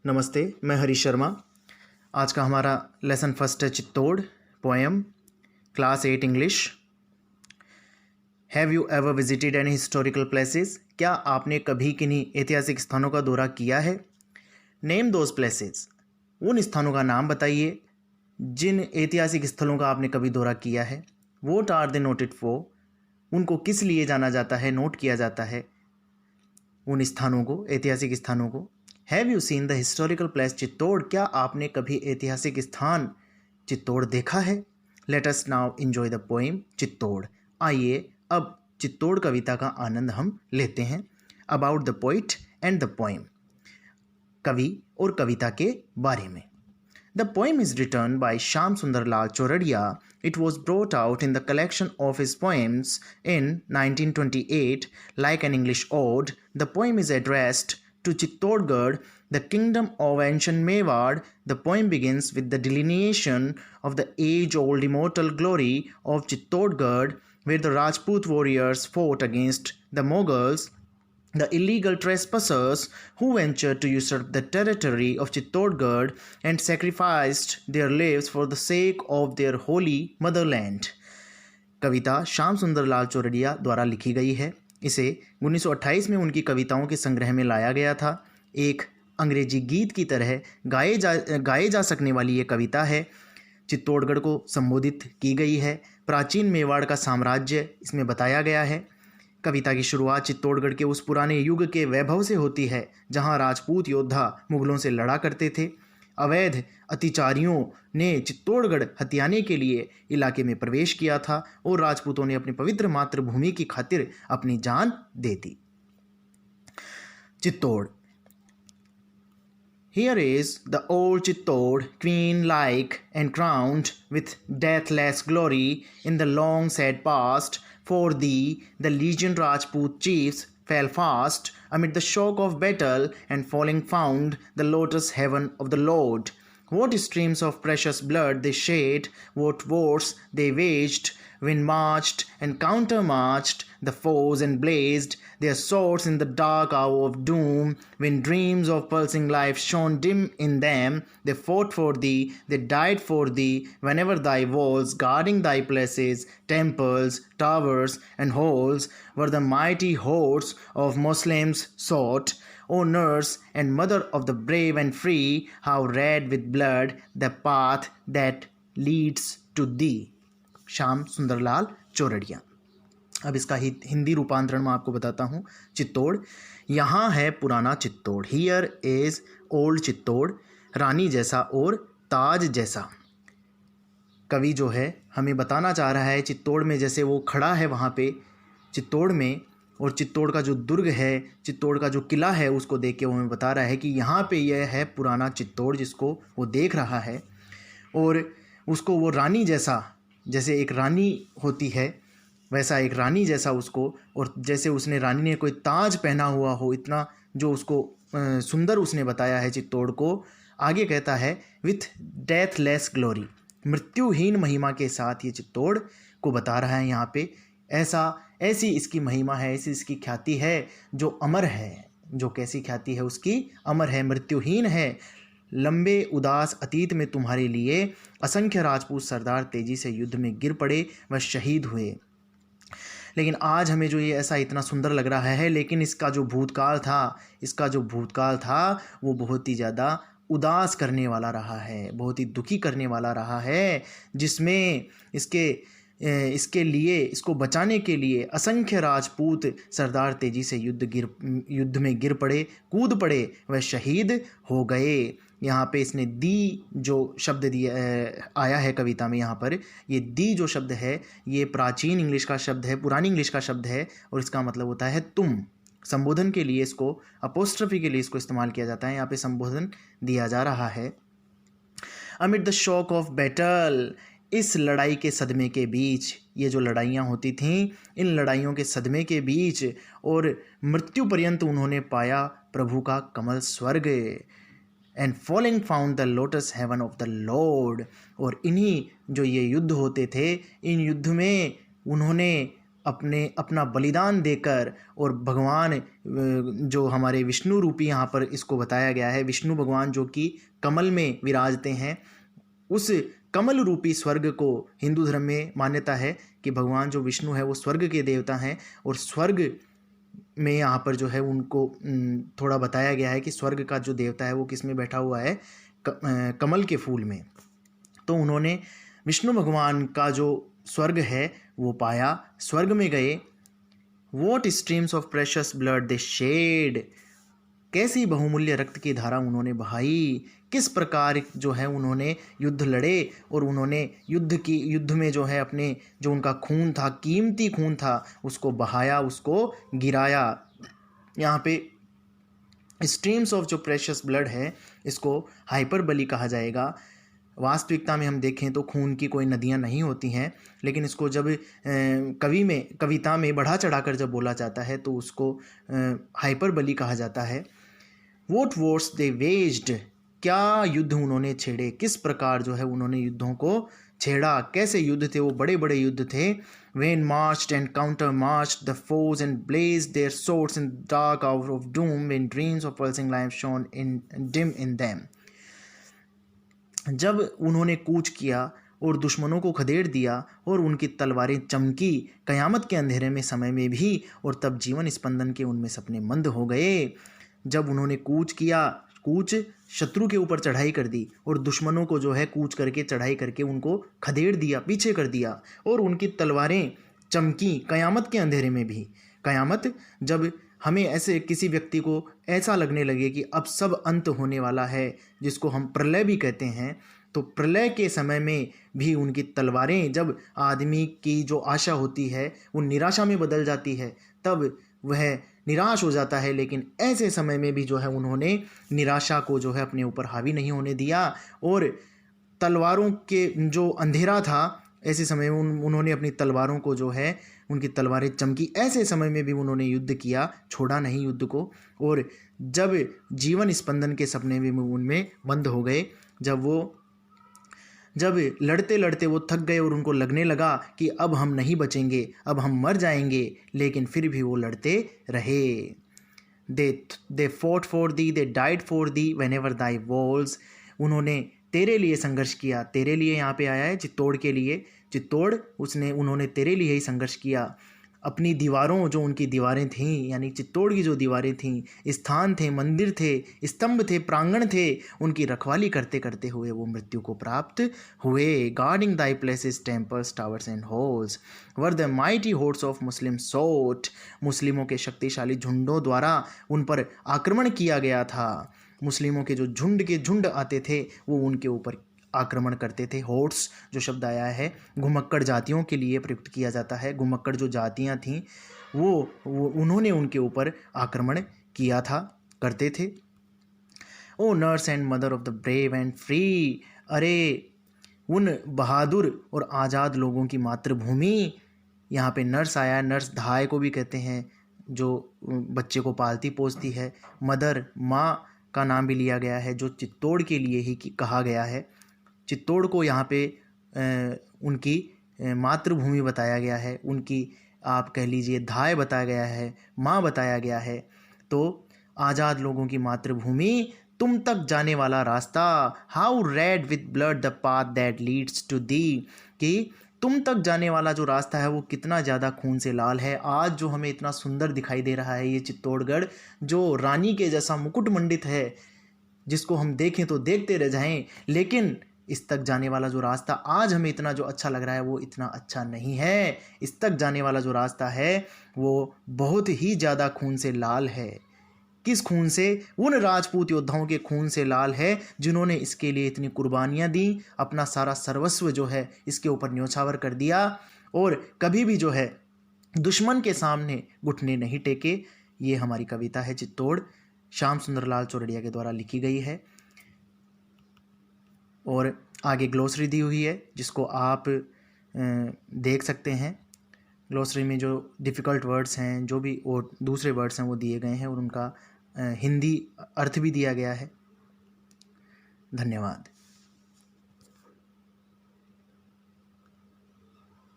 नमस्ते, मैं हरीश शर्मा। आज का हमारा लेसन फर्स्ट है Chittor poem, class 8 English. Have you ever visited any historical places? क्या आपने कभी किन्हीं ऐतिहासिक स्थानों का दौरा किया है? नेम दोज प्लेसेस, उन स्थानों का नाम बताइए जिन ऐतिहासिक स्थलों का आपने कभी दौरा किया है। What are they noted for, उनको किस लिए जाना जाता है, नोट किया जाता है उन स्थानों को, ऐतिहासिक स्थानों को। Have you seen the historical place Chittor? क्या आपने कभी ऐतिहासिक स्थान चित्तौड़ देखा है? Let us now enjoy the poem Chittor. आइए अब चित्तौड़ कविता का आनंद हम लेते हैं। About the poet and the poem, कवि और कविता के बारे में। The poem is written by Shyam Sundar Lal Choradia. It was brought out in the collection of his poems in 1928 like an English ode. The poem is addressed to Chittorgarh, the kingdom of ancient Mewar. The poem begins with the delineation of the age-old immortal glory of Chittorgarh, where the Rajput warriors fought against the Mughals, the illegal trespassers who ventured to usurp the territory of Chittorgarh and sacrificed their lives for the sake of their holy motherland. कविता श्याम सुंदर लाल चौरडिया द्वारा लिखी गई है। इसे 1928 में उनकी कविताओं के संग्रह में लाया गया था। एक अंग्रेजी गीत की तरह गाए जा सकने वाली ये कविता है। चित्तौड़गढ़ को संबोधित की गई है। प्राचीन मेवाड़ का साम्राज्य इसमें बताया गया है। कविता की शुरुआत चित्तौड़गढ़ के उस पुराने युग के वैभव से होती है जहां राजपूत योद्धा मुगलों से लड़ा करते थे। अवैध अतिचारियों ने चित्तौड़गढ़ हथियाने के लिए इलाके में प्रवेश किया था और राजपूतों ने अपनी पवित्र मातृभूमि की खातिर अपनी जान दे दी। Chittor. Here is the old Chittor, queen-like and crowned with deathless glory in the long sad past. For thee, the legion Rajput chiefs fell fast amid the shock of battle, and falling found the lotus heaven of the Lord. What streams of precious blood they shed, what wars they waged, when marched and countermarched the foes and blazed their swords in the dark hour of doom, when dreams of pulsing life shone dim in them, they fought for thee, they died for thee, whenever thy walls guarding thy places, temples, towers and halls were the mighty hordes of Moslems sought. O nurse and mother of the brave and free, how red with blood the path that leads to thee. Shyam Sundarlal Chordia. अब इसका हिंदी रूपांतरण मैं आपको बताता हूँ। चित्तौड़, यहाँ है पुराना Chittor. Here is old Chittor, रानी जैसा और ताज जैसा। कवि जो है हमें बताना चाह रहा है चित्तौड़ में, जैसे वो खड़ा है वहाँ पे चित्तौड़ में, और चित्तौड़ का जो दुर्ग है, चित्तौड़ का जो किला है, उसको देख के वो हमें बता रहा है कि यहाँ पे यह है पुराना चित्तौड़, जिसको वो देख रहा है। और उसको वो रानी जैसा, जैसे एक रानी होती है वैसा एक रानी जैसा उसको, और जैसे उसने रानी ने कोई ताज पहना हुआ हो, इतना जो उसको सुंदर उसने बताया है चित्तौड़ को। आगे कहता है विथ डेथलेस ग्लोरी, मृत्युहीन महिमा के साथ ये चित्तौड़ को बता रहा है यहाँ पे। ऐसी इसकी महिमा है, ऐसी इसकी ख्याति है जो अमर है। जो कैसी ख्याति है उसकी? अमर है, मृत्युहीन है। लंबे उदास अतीत में तुम्हारे लिए असंख्य राजपूत सरदार तेजी से युद्ध में गिर पड़े व शहीद हुए, लेकिन आज हमें जो ये ऐसा इतना सुंदर लग रहा है, लेकिन इसका जो भूतकाल था वो बहुत ही ज़्यादा उदास करने वाला रहा है, बहुत ही दुखी करने वाला रहा है, जिसमें इसके लिए, इसको बचाने के लिए असंख्य राजपूत सरदार तेजी से युद्ध में गिर पड़े, कूद पड़े व शहीद हो गए। यहाँ पे इसने दी जो शब्द दिया आया है कविता में, यहाँ पर ये दी जो शब्द है ये प्राचीन इंग्लिश का शब्द है, पुरानी इंग्लिश का शब्द है, और इसका मतलब होता है तुम। संबोधन के लिए इसको, अपोस्ट्रोफी के लिए इसको इस्तेमाल किया जाता है। यहाँ पे संबोधन दिया जा रहा है। Amid the shock of battle, इस लड़ाई के सदमे के बीच, ये जो लड़ाइयाँ होती थीं, इन लड़ाइयों के सदमे के बीच और मृत्यु पर्यंत उन्होंने पाया प्रभु का कमल स्वर्ग। And falling found the lotus heaven of the lord, और इन्हीं जो ये युद्ध होते थे, इन युद्ध में उन्होंने अपना बलिदान देकर, और भगवान जो हमारे विष्णु रूपी यहाँ पर इसको बताया गया है, विष्णु भगवान जो कि कमल में विराजते हैं, उस कमल रूपी स्वर्ग को हिंदू धर्म में मान्यता है कि भगवान जो विष्णु है वो स्वर्ग के देवता हैं, और स्वर्ग में यहाँ पर जो है उनको थोड़ा बताया गया है कि स्वर्ग का जो देवता है वो किस में बैठा हुआ है, कमल के फूल में। तो उन्होंने विष्णु भगवान का जो स्वर्ग है वो पाया, स्वर्ग में गए। What streams of precious blood they shed, कैसी बहुमूल्य रक्त की धारा उन्होंने बहाई, किस प्रकार जो है उन्होंने युद्ध लड़े, और उन्होंने युद्ध में जो है अपने जो उनका खून था, कीमती खून था, उसको बहाया, उसको गिराया। यहाँ पे स्ट्रीम्स ऑफ जो प्रेशस ब्लड है इसको हाइपरबली कहा जाएगा। वास्तविकता में हम देखें तो खून की कोई नदियाँ नहीं होती हैं, लेकिन इसको जब कविता में बढ़ा चढ़ाकर जब बोला जाता है तो उसको हाइपरबली कहा जाता है। वोट वॉर्स दे वेज्ड, क्या युद्ध उन्होंने छेड़े, किस प्रकार जो है उन्होंने युद्धों को छेड़ा, कैसे युद्ध थे वो, बड़े बड़े युद्ध थे। When marched and counter marched the foes and blaze their swords in dark hour of doom when dreams of pulsing life shone in dim in them। जब उन्होंने कूच किया और दुश्मनों को खदेड़ दिया और उनकी तलवारें चमकी कयामत के अंधेरे में समय में भी, और तब जीवन स्पंदन के उनमें सपने मंद हो गए। जब उन्होंने कूच किया, कूच शत्रु के ऊपर चढ़ाई कर दी, और दुश्मनों को जो है कूच करके चढ़ाई करके उनको खदेड़ दिया, पीछे कर दिया, और उनकी तलवारें चमकी कयामत के अंधेरे में भी। कयामत जब हमें ऐसे किसी व्यक्ति को ऐसा लगने लगे कि अब सब अंत होने वाला है, जिसको हम प्रलय भी कहते हैं, तो प्रलय के समय में भी उनकी तलवारें, जब आदमी की जो आशा होती है वो निराशा में बदल जाती है, तब वह निराश हो जाता है। लेकिन ऐसे समय में भी जो है उन्होंने निराशा को जो है अपने ऊपर हावी नहीं होने दिया, और तलवारों के जो अंधेरा था ऐसे समय में उन्होंने अपनी तलवारों को जो है, उनकी तलवारें चमकी, ऐसे समय में भी उन्होंने युद्ध किया, छोड़ा नहीं युद्ध को। और जब जीवन स्पंदन के सपने भी उनमें बंद हो गए, जब लड़ते लड़ते वो थक गए और उनको लगने लगा कि अब हम नहीं बचेंगे, अब हम मर जाएंगे, लेकिन फिर भी वो लड़ते रहे। They fought for the, they died for the when ever Dai walls, उन्होंने तेरे लिए संघर्ष किया। तेरे लिए यहाँ पे आया है चित्तौड़ के लिए, चित्तौड़ उन्होंने तेरे लिए ही संघर्ष किया। अपनी दीवारों, जो उनकी दीवारें थीं, यानी चित्तौड़ की जो दीवारें थीं, स्थान थे, मंदिर थे, स्तंभ थे, प्रांगण थे, उनकी रखवाली करते करते हुए वो मृत्यु को प्राप्त हुए। Guarding thy places, temples, towers and halls were the mighty hordes of Muslim sought, मुस्लिमों के शक्तिशाली झुंडों द्वारा उन पर आक्रमण किया गया था। मुस्लिमों के जो झुंड के झुंड आते थे वो उनके ऊपर आक्रमण करते थे। होर्ड्स जो शब्द आया है घुमक्कड़ जातियों के लिए प्रयुक्त किया जाता है। घुमक्कड़ जो जातियां थीं वो उन्होंने उनके ऊपर आक्रमण किया था, करते थे। O nurse and mother of the brave and free, अरे उन बहादुर और आज़ाद लोगों की मातृभूमि। यहाँ पे नर्स आया है, नर्स धाय को भी कहते हैं, जो बच्चे को पालती पोसती है। मदर, माँ का नाम भी लिया गया है, जो चित्तौड़ के लिए ही कहा गया है। चित्तौड़ को यहाँ पे उनकी मातृभूमि बताया गया है, उनकी आप कह लीजिए धाय बताया गया है, माँ बताया गया है। तो आज़ाद लोगों की मातृभूमि, तुम तक जाने वाला रास्ता, how red with blood the path that leads to the, कि तुम तक जाने वाला जो रास्ता है वो कितना ज़्यादा खून से लाल है। आज जो हमें इतना सुंदर दिखाई दे रहा है ये चित्तौड़गढ़, जो रानी के जैसा मुकुट मंडित है, जिसको हम देखें तो देखते रह जाएं, लेकिन इस तक जाने वाला जो रास्ता आज हमें इतना जो अच्छा लग रहा है वो इतना अच्छा नहीं है। इस तक जाने वाला जो रास्ता है वो बहुत ही ज़्यादा खून से लाल है। किस खून से? उन राजपूत योद्धाओं के खून से लाल है जिन्होंने इसके लिए इतनी कुर्बानियाँ दी, अपना सारा सर्वस्व जो है इसके ऊपर न्योछावर कर दिया, और कभी भी जो है दुश्मन के सामने घुटने नहीं टेके। ये हमारी कविता है चित्तौड़, श्याम सुंदर लाल चौरड़िया के द्वारा लिखी गई है। और आगे ग्लोसरी दी हुई है जिसको आप देख सकते हैं। ग्लोसरी में जो डिफ़िकल्ट वर्ड्स हैं, जो भी और दूसरे वर्ड्स हैं वो दिए गए हैं, और उनका हिंदी अर्थ भी दिया गया है। धन्यवाद।